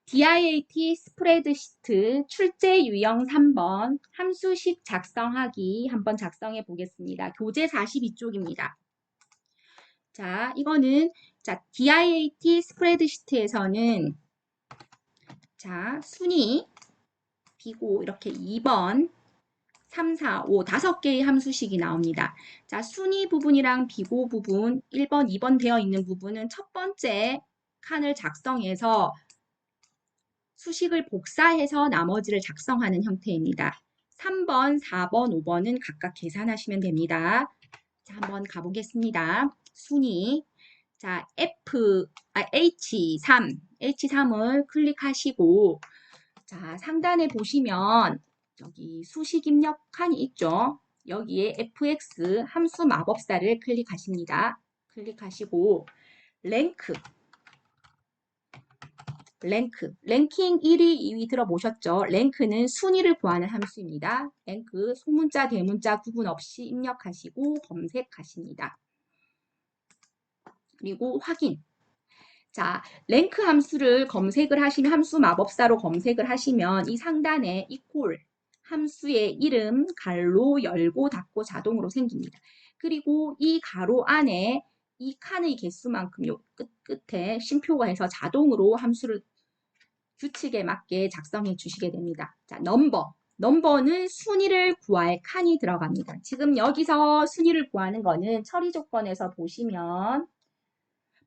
DIAT 스프레드시트 출제 유형 3번 함수식 작성하기 한번 작성해 보겠습니다. 교재 42쪽입니다. 자, 이거는 DIAT 스프레드시트에서는 순위 비고 이렇게 2번 3, 4, 5 5개의 함수식이 나옵니다. 자, 순위 부분이랑 비고 부분 1번, 2번 되어 있는 부분은 첫 번째 칸을 작성해서 수식을 복사해서 나머지를 작성하는 형태입니다. 3번, 4번, 5번은 각각 계산하시면 됩니다. 자, 한번 가보겠습니다. 순위. 자, H3을 클릭하시고, 자, 상단에 보시면 여기 수식 입력 칸이 있죠. 여기에 fx 함수 마법사를 클릭하십니다. 클릭하시고, 랭킹 1위, 2위 들어보셨죠? 랭크는 순위를 구하는 함수입니다. 랭크 소문자, 대문자 구분 없이 입력하시고 검색하십니다. 그리고 확인. 자, 랭크 함수를 검색을 하시면 함수 마법사로 검색을 하시면 이 상단에 equal 함수의 이름 가로 열고 닫고 자동으로 생깁니다. 그리고 이 가로 안에 이 칸의 개수만큼 요 끝에 쉼표가 해서 자동으로 함수를 규칙에 맞게 작성해 주시게 됩니다. 자, 넘버는 순위를 구할 칸이 들어갑니다. 지금 여기서 순위를 구하는 거는 처리 조건에서 보시면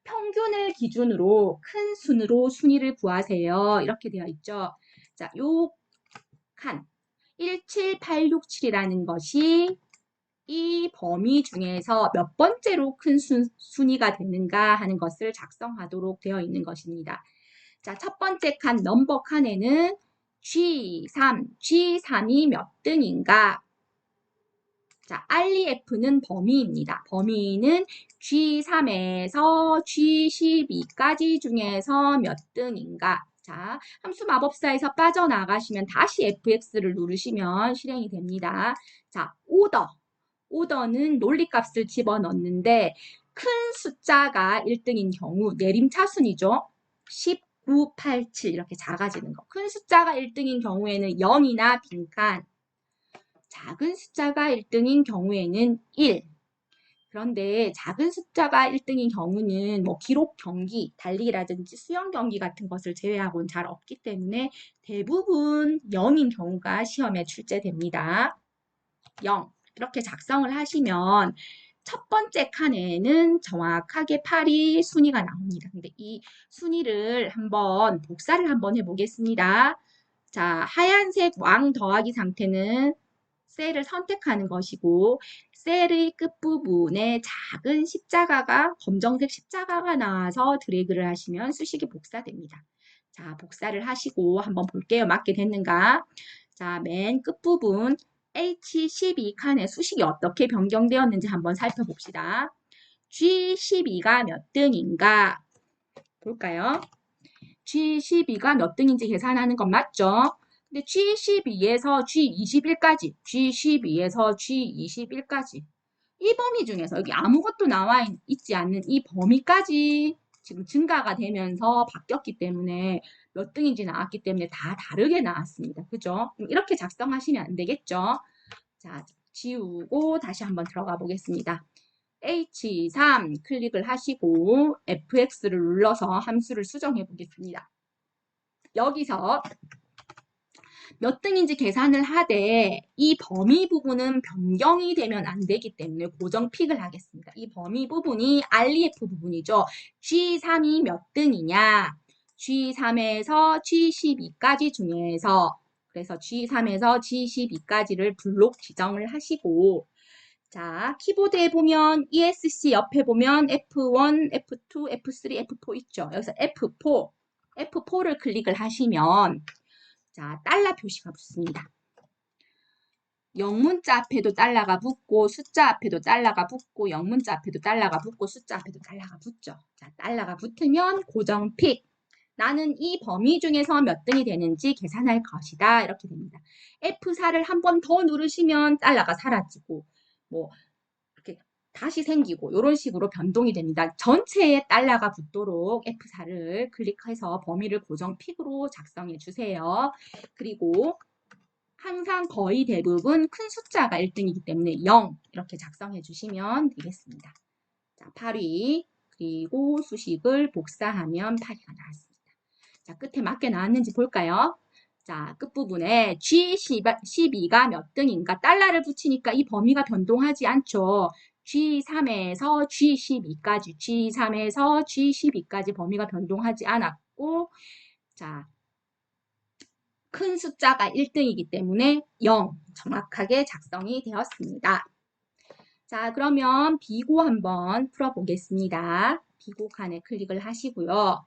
평균을 기준으로 큰 순으로 순위를 구하세요. 이렇게 되어 있죠. 자, 요 칸 17867이라는 것이 이 범위 중에서 몇 번째로 큰 순위가 되는가 하는 것을 작성하도록 되어 있는 것입니다. 자, 첫 번째 칸 넘버 칸에는 G3이 몇 등인가? 자, REF는 범위입니다. 범위는 G3에서 G12까지 중에서 몇 등인가? 자, 함수 마법사에서 빠져나가시면 다시 FX를 누르시면 실행이 됩니다. 자, 오더는 논리값을 집어넣는데 큰 숫자가 1등인 경우 내림차순이죠. 19, 87 이렇게 작아지는 거. 큰 숫자가 1등인 경우에는 0이나 빈칸, 작은 숫자가 1등인 경우에는 1. 그런데 작은 숫자가 1등인 경우는 뭐 기록 경기, 달리기라든지 수영 경기 같은 것을 제외하고는 잘 없기 때문에 대부분 0인 경우가 시험에 출제됩니다. 0. 이렇게 작성을 하시면 첫 번째 칸에는 정확하게 8이 순위가 나옵니다. 근데 이 순위를 복사를 한번 해보겠습니다. 자, 하얀색 왕 더하기 상태는 셀을 선택하는 것이고 셀의 끝부분에 작은 십자가가 검정색 십자가가 나와서 드래그를 하시면 수식이 복사됩니다. 자, 복사를 하시고 한번 볼게요. 맞게 됐는가? 자, 맨 끝부분 H12 칸의 수식이 어떻게 변경되었는지 한번 살펴봅시다. G12가 몇 등인가? 볼까요? G12가 몇 등인지 계산하는 건 맞죠? 근데 G12에서 G21까지, G12에서 G21까지 이 범위 중에서 여기 아무것도 나와 있지 않는 이 범위까지 지금 증가가 되면서 바뀌었기 때문에 몇 등인지 나왔기 때문에 다 다르게 나왔습니다. 그죠? 이렇게 작성하시면 안 되겠죠? 자, 지우고 다시 한번 들어가 보겠습니다. H3 클릭을 하시고 FX를 눌러서 함수를 수정해 보겠습니다. 여기서 몇 등인지 계산을 하되 이 범위 부분은 변경이 되면 안 되기 때문에 고정 픽을 하겠습니다. 이 범위 부분이 REF 부분이죠. G3이 몇 등이냐? G3에서 G12까지 중에서 그래서 G3에서 G12까지를 블록 지정을 하시고 자, 키보드에 보면 ESC 옆에 보면 F1, F2, F3, F4 있죠. 여기서 F4를 클릭을 하시면 자, 달러 표시가 붙습니다. 영문자 앞에도 달러가 붙고 숫자 앞에도 달러가 붙고 영문자 앞에도 달러가 붙고 숫자 앞에도 달러가 붙죠. 자, 달러가 붙으면 고정 픽. 나는 이 범위 중에서 몇 등이 되는지 계산할 것이다. 이렇게 됩니다. F4를 한 번 더 누르시면 달러가 사라지고 뭐 이렇게 다시 생기고 이런 식으로 변동이 됩니다. 전체에 달러가 붙도록 F4를 클릭해서 범위를 고정 픽으로 작성해 주세요. 그리고 항상 거의 대부분 큰 숫자가 1등이기 때문에 0 이렇게 작성해 주시면 되겠습니다. 자, 8위 그리고 수식을 복사하면 8위가 나왔습니다. 자, 끝에 맞게 나왔는지 볼까요? 자, 끝부분에 G12가 몇 등인가 달러를 붙이니까 이 범위가 변동하지 않죠. G3에서 G12까지, G3에서 G12까지 범위가 변동하지 않았고, 자, 큰 숫자가 1등이기 때문에 0 정확하게 작성이 되었습니다. 자, 그러면 비고 한번 풀어보겠습니다. 비고 칸에 클릭을 하시고요.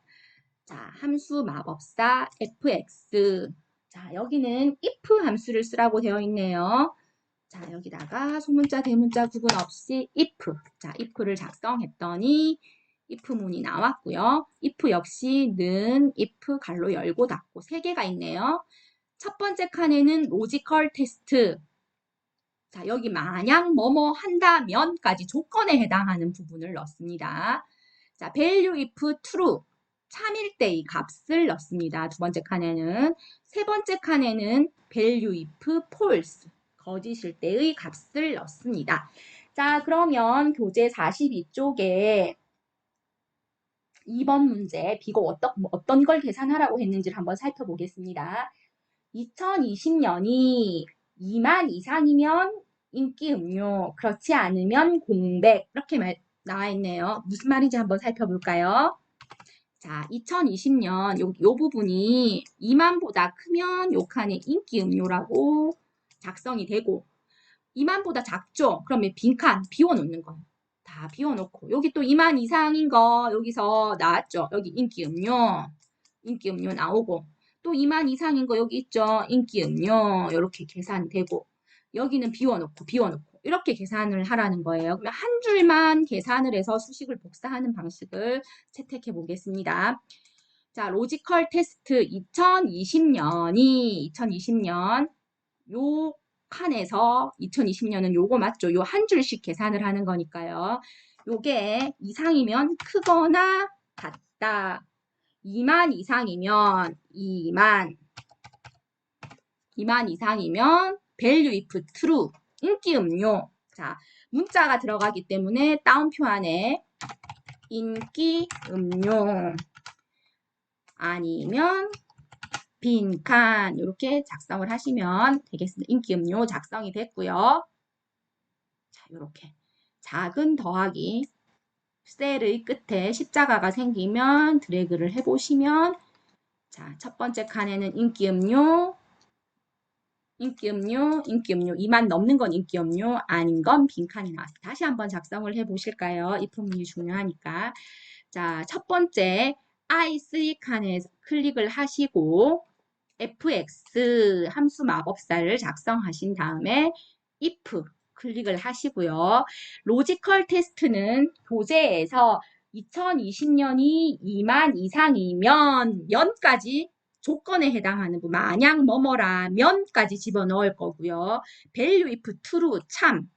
자, 함수 마법사 fx. 자, 여기는 if 함수를 쓰라고 되어 있네요. 자, 여기다가 소문자, 대문자 구분 없이 if. 자, if를 작성했더니 if문이 나왔고요. if 역시 는 if 갈로 열고 닫고 3개가 있네요. 첫 번째 칸에는 로지컬 테스트. 자, 여기 만약 뭐뭐 한다면까지 조건에 해당하는 부분을 넣습니다. 자, value if true. 참일 때의 값을 넣습니다. 두 번째 칸에는. 세 번째 칸에는 value if false. 거짓일 때의 값을 넣습니다. 자, 그러면 교재 42쪽에 2번 문제, 비고 어떤 걸 계산하라고 했는지를 한번 살펴보겠습니다. 2020년이 2만 이상이면 인기 음료, 그렇지 않으면 공백 이렇게 나와 있네요. 무슨 말인지 한번 살펴볼까요? 자, 2020년 요 부분이 2만보다 크면 요 칸에 인기 음료라고 작성이 되고 2만보다 작죠? 그러면 빈칸 비워놓는 거예요. 다 비워놓고 여기 또 2만 이상인 거 여기서 나왔죠? 여기 인기 음료 나오고 또 2만 이상인 거 여기 있죠? 인기 음료 이렇게 계산되고 여기는 비워놓고 이렇게 계산을 하라는 거예요. 그러면 한 줄만 계산을 해서 수식을 복사하는 방식을 채택해 보겠습니다. 자, 로지컬 테스트 2020년 요 칸에서 2020년은 요거 맞죠? 요 한 줄씩 계산을 하는 거니까요. 요게 이상이면 크거나 같다. 2만 이상이면 2만 이상이면 value if true 인기 음료. 자, 문자가 들어가기 때문에 따옴표 안에 인기 음료 아니면 빈칸 이렇게 작성을 하시면 되겠습니다. 인기 음료 작성이 됐고요. 자, 이렇게 작은 더하기 셀의 끝에 십자가가 생기면 드래그를 해보시면 자, 첫 번째 칸에는 인기 음료 2만 넘는 건 인기 음료, 아닌 건 빈칸이 나왔어요. 다시 한번 작성을 해보실까요? 이 부분이 중요하니까. 자, 첫 번째 I3 칸에 클릭을 하시고 fx 함수 마법사를 작성하신 다음에 if 클릭을 하시고요. 로지컬 테스트는 교재에서 2020년이 2만 이상이면 면까지 조건에 해당하는 부분, 만약 뭐뭐라면까지 집어넣을 거고요. value if true, 참.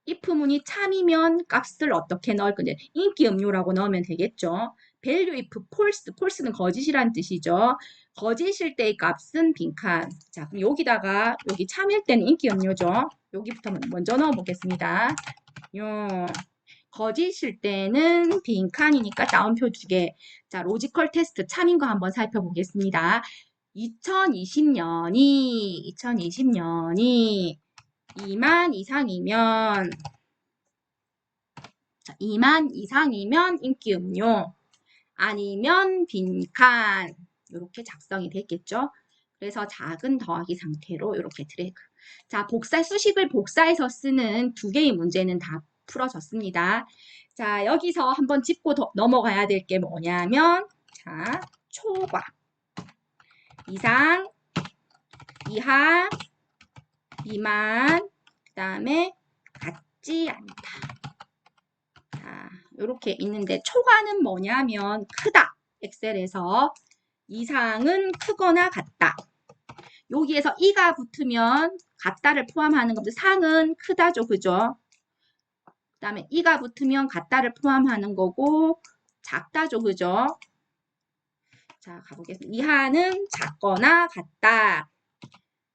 if문이 참이면 값을 어떻게 넣을 건지 인기 음료라고 넣으면 되겠죠. value if false, false는 거짓이란 뜻이죠. 거짓일 때의 값은 빈칸. 자, 그럼 여기다가 여기 참일 때는 인기 음료죠. 여기부터 먼저 넣어 보겠습니다. 거짓일 때는 빈칸이니까 따옴표 2개. 자, 로지컬 테스트 참인 거 한번 살펴보겠습니다. 2020년이 2만 이상이면 자, 2만 이상이면 인기 음료 아니면 빈칸 이렇게 작성이 됐겠죠. 그래서 작은 더하기 상태로 이렇게 드래그. 자, 수식을 복사해서 쓰는 2개의 문제는 다 풀어졌습니다. 자, 여기서 한번 짚고 넘어가야 될 게 뭐냐면 자, 초과 이상, 이하, 미만, 그 다음에 같지 않다. 자, 이렇게 있는데 초과는 뭐냐면 크다. 엑셀에서 이상은 크거나 같다. 여기에서 이가 붙으면 같다를 포함하는 겁니다. 상은 크다죠. 그죠? 그다음에 이가 붙으면 같다를 포함하는 거고 작다죠, 그죠? 자, 가보겠습니다. 이하는 작거나 같다.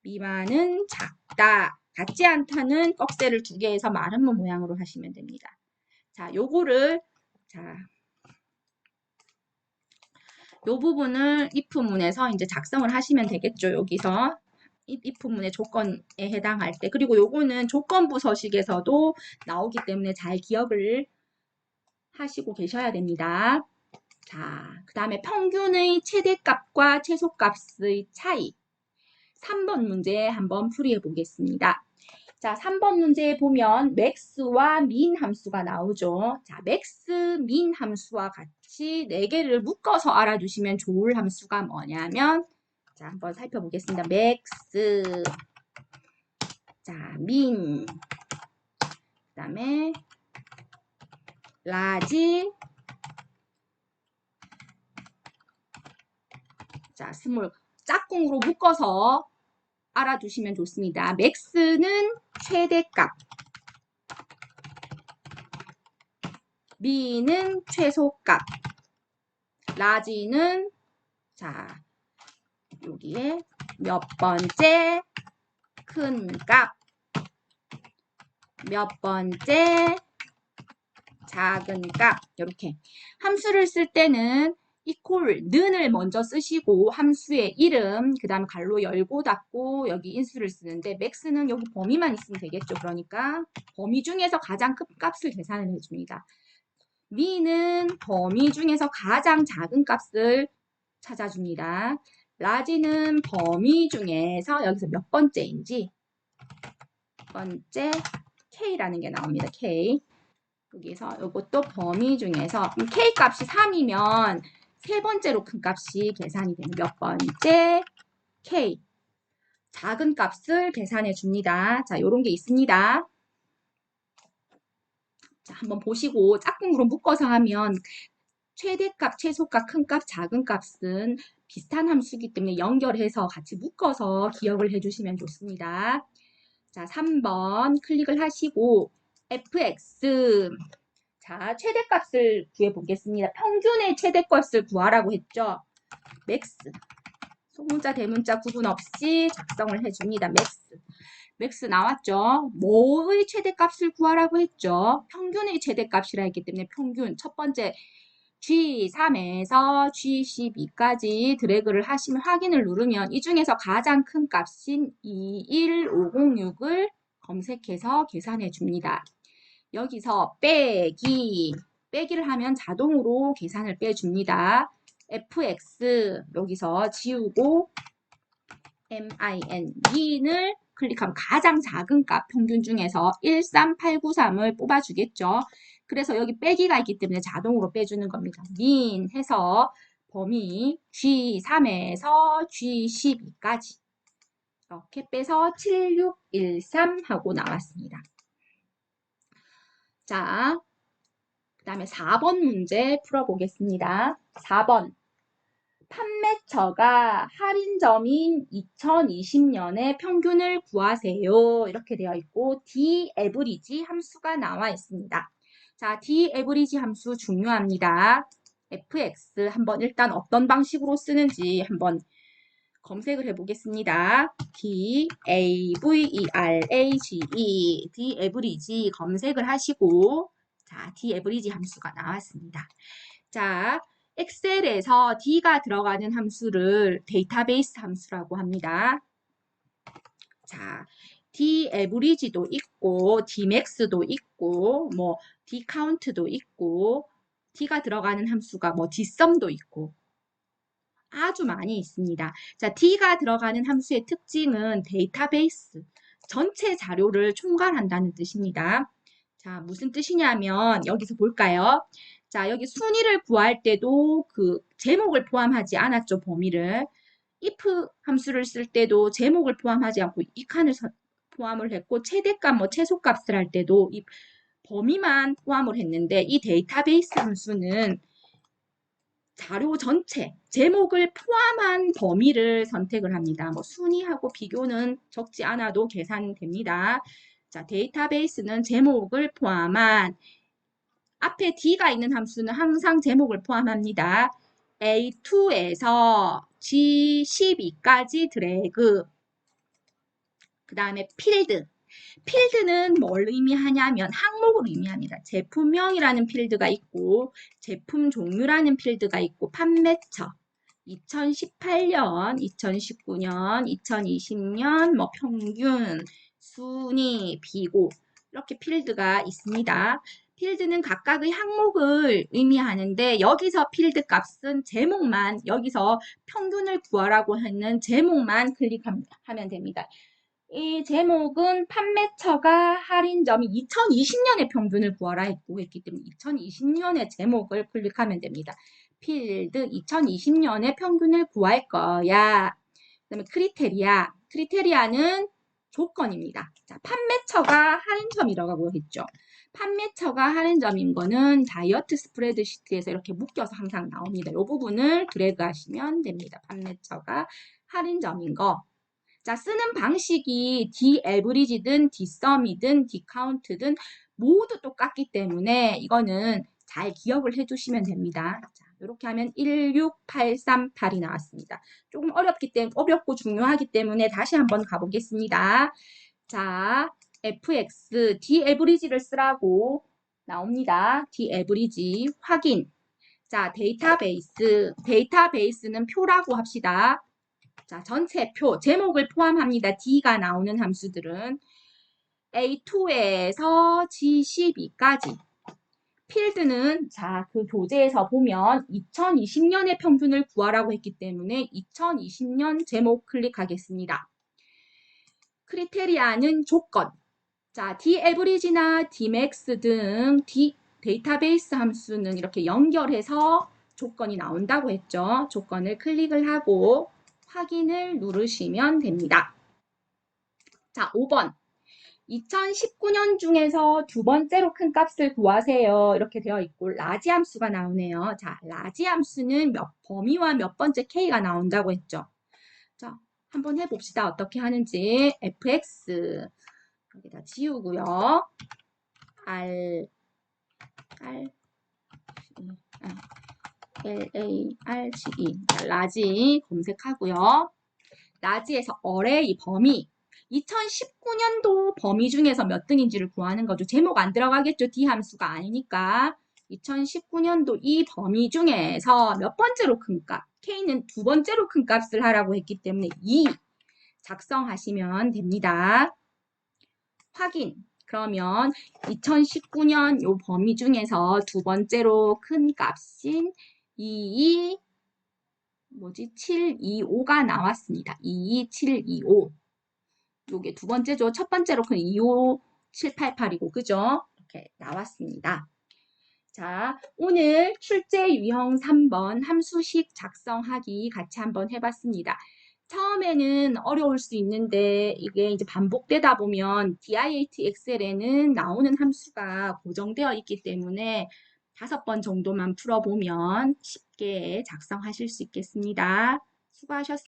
미만은 작다. 같지 않다는 꺽쇠를 두 개 해서 말음문 모양으로 하시면 됩니다. 자, 요거를 요 부분을 if문에서 이제 작성을 하시면 되겠죠. 여기서 if문의 조건에 해당할 때. 그리고 요거는 조건부 서식에서도 나오기 때문에 잘 기억을 하시고 계셔야 됩니다. 자, 그 다음에 평균의 최대값과 최소값의 차이. 3번 문제 한번 풀이해 보겠습니다. 자, 3번 문제에 보면 max와 min 함수가 나오죠. 자, max, min 함수와 같이 4개를 묶어서 알아두시면 좋을 함수가 뭐냐면 자, 한번 살펴보겠습니다. max, 자, min, 그 다음에 large, 자, small, 짝꿍으로 묶어서 알아두시면 좋습니다. max는 최대값, min은 최소값, large는 자, 여기에 몇 번째 큰 값, 몇 번째 작은 값. 이렇게 함수를 쓸 때는 equal, 는을 먼저 쓰시고 함수의 이름, 그 다음에 갈로 열고 닫고 여기 인수를 쓰는데 max는 여기 범위만 있으면 되겠죠. 그러니까 범위 중에서 가장 큰 값을 계산을 해줍니다. min은 범위 중에서 가장 작은 값을 찾아줍니다. large는 범위 중에서 여기서 몇 번째인지 번째 K라는 게 나옵니다. K. 여기서 이것도 범위 중에서 K 값이 3이면 세 번째로 큰 값이 계산이 되는 몇 번째 K. 작은 값을 계산해 줍니다. 자, 요런 게 있습니다. 자, 한번 보시고 짝꿍으로 묶어서 하면 최대값, 최소값, 큰값, 작은 값은 비슷한 함수이기 때문에 연결해서 같이 묶어서 기억을 해주시면 좋습니다. 자, 3번 클릭을 하시고 fx, 자, 최대값을 구해보겠습니다. 평균의 최대값을 구하라고 했죠. max, 소문자, 대문자 구분 없이 작성을 해줍니다. max 나왔죠. 뭐의 최대값을 구하라고 했죠. 평균의 최대값이라 했기 때문에 평균 첫 번째 G3에서 G12까지 드래그를 하시면 확인을 누르면 이 중에서 가장 큰 값인 21506을 검색해서 계산해 줍니다. 여기서 빼기를 하면 자동으로 계산을 빼줍니다. fx 여기서 지우고 min을 클릭하면 가장 작은 값 평균 중에서 13893을 뽑아주겠죠. 그래서 여기 빼기가 있기 때문에 자동으로 빼주는 겁니다. min 해서 범위 G3에서 G12까지 이렇게 빼서 7613 하고 나왔습니다. 자, 그 다음에 4번 문제 풀어보겠습니다. 4번. 판매처가 할인점인 2020년의 평균을 구하세요. 이렇게 되어 있고 D-average 함수가 나와 있습니다. 자, D-average 함수 중요합니다. fx 한번 일단 어떤 방식으로 쓰는지 한번 검색을 해보겠습니다. D-A-V-E-R-A-G-E D-average 검색을 하시고 자, D-average 함수가 나왔습니다. 자, 엑셀에서 D가 들어가는 함수를 데이터베이스 함수라고 합니다. 자, D-average도 있고 D-max도 있고 뭐 D-count도 있고 D가 들어가는 함수가 뭐 D-sum도 있고 아주 많이 있습니다. 자, D가 들어가는 함수의 특징은 데이터베이스, 전체 자료를 총괄한다는 뜻입니다. 자, 무슨 뜻이냐면 여기서 볼까요? 자, 여기 순위를 구할 때도 그 제목을 포함하지 않았죠, 범위를. if 함수를 쓸 때도 제목을 포함하지 않고 이 칸을 포함을 했고 최대값, 뭐 최소값을 할 때도 이 범위만 포함을 했는데 이 데이터베이스 함수는 자료 전체, 제목을 포함한 범위를 선택을 합니다. 뭐 순위하고 비교는 적지 않아도 계산됩니다. 자, 데이터베이스는 제목을 포함한 앞에 D가 있는 함수는 항상 제목을 포함합니다. A2에서 G12까지 드래그. 그 다음에 필드. 필드는 뭘 의미하냐면 항목을 의미합니다. 제품명이라는 필드가 있고 제품 종류라는 필드가 있고 판매처. 2018년, 2019년, 2020년, 뭐 평균, 순위, 비고 이렇게 필드가 있습니다. 필드는 각각의 항목을 의미하는데 여기서 필드 값은 제목만 여기서 평균을 구하라고 하는 제목만 클릭하면 됩니다. 이 제목은 판매처가 할인점이 2020년의 평균을 구하라 했기 때문에 2020년의 제목을 클릭하면 됩니다. 필드 2020년의 평균을 구할 거야. 그다음에 크리테리아. 크리테리아는 조건입니다. 자, 판매처가 할인점이라고 했죠. 판매처가 할인점인 거는 다이어트 스프레드시트에서 이렇게 묶여서 항상 나옵니다. 이 부분을 드래그 하시면 됩니다. 판매처가 할인점인 거. 자, 쓰는 방식이 디에브리지든 디썸이든 디카운트든 모두 똑같기 때문에 이거는 잘 기억을 해주시면 됩니다. 자, 이렇게 하면 16838이 나왔습니다. 조금 어렵고 중요하기 때문에 다시 한번 가보겠습니다. 자, fx, 디에브리지를 쓰라고 나옵니다. 디에브리지 확인. 자, 데이터베이스는 표라고 합시다. 자, 전체 표, 제목을 포함합니다. D가 나오는 함수들은 A2에서 G12까지. 필드는 자, 그 교재에서 보면 2020년의 평균을 구하라고 했기 때문에 2020년 제목 클릭하겠습니다. 크리테리아는 조건. 자, Daverage나 Dmax 등 데이터베이스 함수는 이렇게 연결해서 조건이 나온다고 했죠. 조건을 클릭을 하고 확인을 누르시면 됩니다. 자, 5번. 2019년 중에서 두 번째로 큰 값을 구하세요. 이렇게 되어 있고 라지 함수가 나오네요. 자, 라지 함수는 범위와 몇 번째 K가 나온다고 했죠. 자, 한번 해봅시다. 어떻게 하는지. fx 여기다 지우고요. LARGE 라지 검색하고요. 라지에서 어레이 범위 2019년도 범위 중에서 몇 등인지를 구하는 거죠. 제목 안 들어가겠죠. D 함수가 아니니까 2019년도 이 범위 중에서 몇 번째로 큰 값 K는 두 번째로 큰 값을 하라고 했기 때문에 2 작성하시면 됩니다. 확인. 그러면 2019년 요 범위 중에서 두 번째로 큰 값인 725가 나왔습니다. 22725. 요게 두 번째죠. 첫 번째로 큰 25788이고, 그죠? 이렇게 나왔습니다. 자, 오늘 출제 유형 3번 함수식 작성하기 같이 한번 해봤습니다. 처음에는 어려울 수 있는데 이게 이제 반복되다 보면 DIAT 엑셀에는 나오는 함수가 고정되어 있기 때문에 5번 정도만 풀어보면 쉽게 작성하실 수 있겠습니다. 수고하셨습니다.